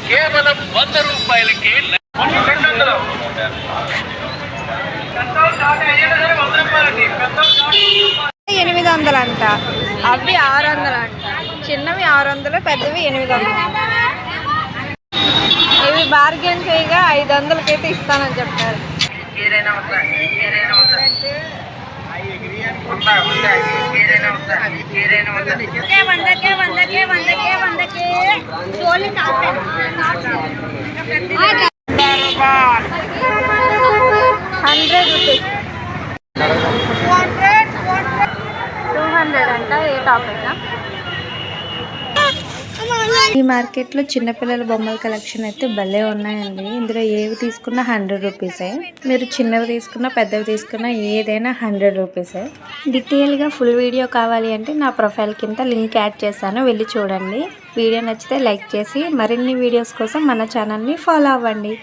కేవలం 100 రూపాయలకే 800 అంట, అవి 600 అంట. చిన్నవి 600, పెద్దవి 800. ఇవి బార్గెన్ చేయగా 500కి అయితే ఇస్తానని చెప్పారు. ₹100, 200 అంట. ఏ టాప్ అయినా ఈ మార్కెట్లో చిన్నపిల్లల బొమ్మల కలెక్షన్ అయితే భలే ఉన్నాయండి. ఇందులో ఏవి తీసుకున్నా 100 రూపీసే. మీరు చిన్నవి తీసుకున్నా పెద్దవి తీసుకున్నా ఏదైనా 100 రూపీసే. డీటెయిల్గా ఫుల్ వీడియో కావాలి అంటే నా ప్రొఫైల్ కింద లింక్ యాడ్ చేశాను, వెళ్ళి చూడండి. వీడియో నచ్చితే లైక్ చేసి మరిన్ని వీడియోస్ కోసం మన ఛానల్ని ఫాలో అవ్వండి.